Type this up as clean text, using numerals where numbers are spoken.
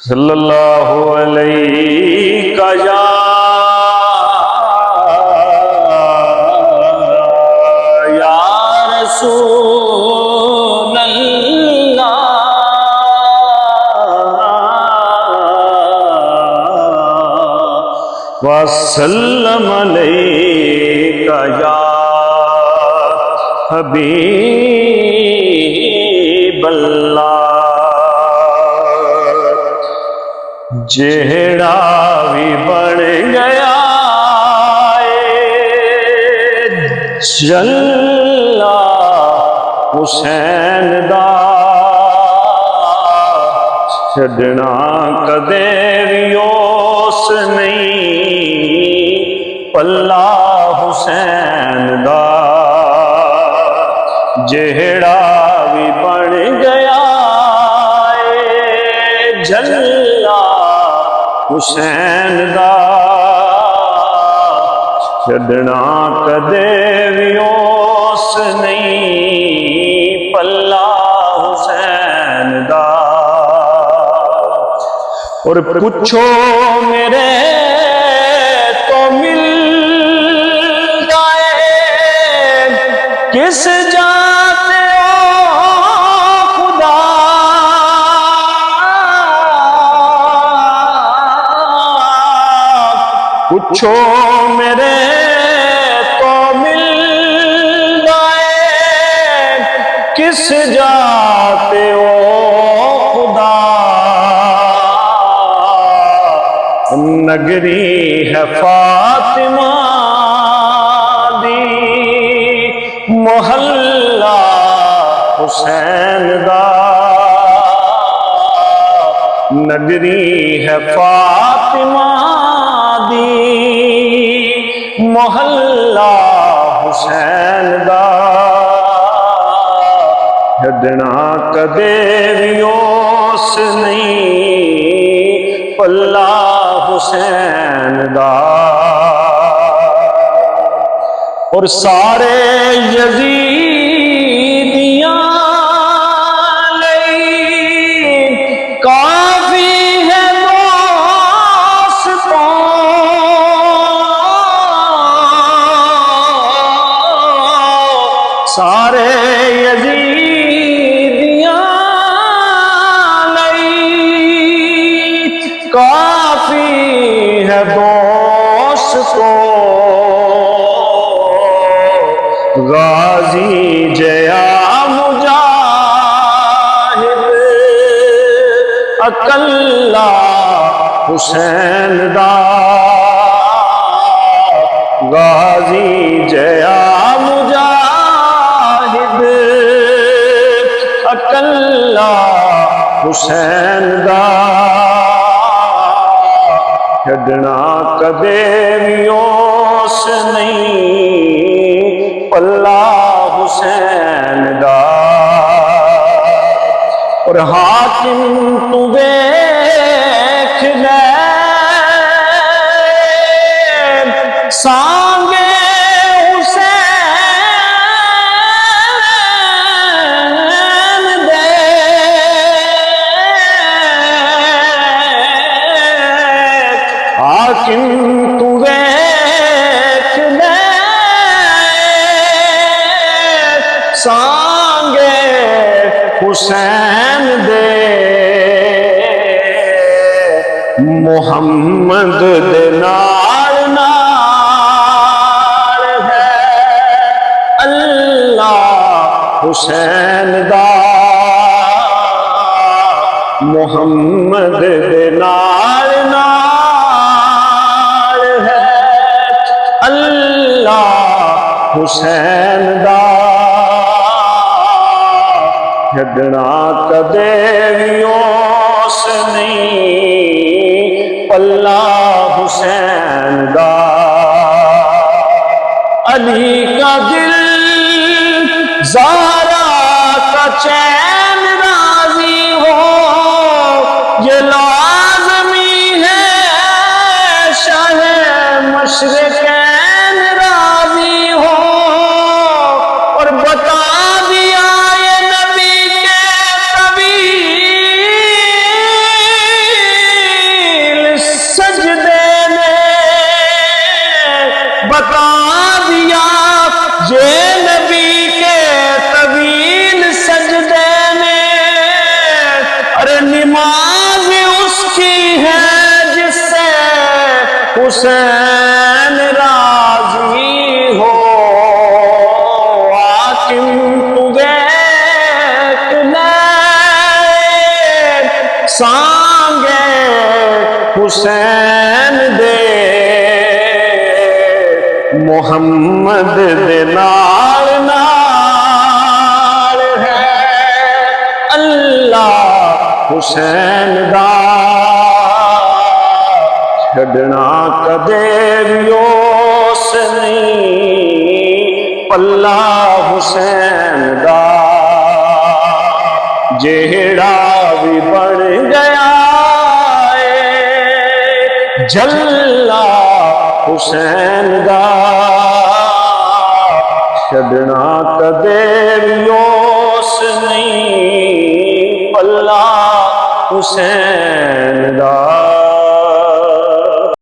صلی اللہ علیہ یا رسول اللہ وسلم علیکہ یا حبیب اللہ جہڑا بھی بڑھ گیا جلا حسین دا چھڈنا کدے بھی اس نہیں پلہ حسین دا جہڑا بھی بڑھ گیا جلا حسین دا چھڈنا کدے بھی اس نہیں پلہ حسین دا اور پوچھو میرے تو مل گئے کس جاتے ہو خدا پوچھو میرے تو مل گئے کس جاتے ہو خدا نگری ہے فاطمہ دی محلہ حسین دا نگری ہے فاطمہ دی محلہ حسین دا چھڈنا کدے بھی اس نہیں پلہ حسین دا اور سارے یزیدیاں لئی کافی ہے دوستوں سارے یزیدیاں لئی کافی ہے دوستوں غازی جیا مجاہد اکلا حسین دا غازی جیا مجاہد اکلا حسین دا چھڈنا کدے بھی اس نہیں پلہ حسین دا اور حاکم تو ویکھ لے سانگے حسین دے حاکم تو ویکھ لے سانگے حسین دے محمد دے نال نال ہے اللہ حسین دا محمد دے نال نال ہے اللہ حسین دا چھڈنا کدے بھی اس نہیں پلہ حسین دا علی کا دل زہرا کا چین راضی ہو یہ لازمی ہے شاہ مشرقین راضی ہو اور بتا دیا یہ نبی کے طبیب جے نبی کے طویل سجدے میں، ارے نماز اس کی ہے جس سے حسین راضی ہو، حاکم تجھے سانگے حسین دے، محمد دے نال نال ہے اللہ حسین دا، چھڈنا کدے بھی اس نہیں پلہ حسین دا، جیڑا بھی بن گیا ہے جلا حسین دا، چھڈنا کدے بھی اس نہیں پلہ حسین دا۔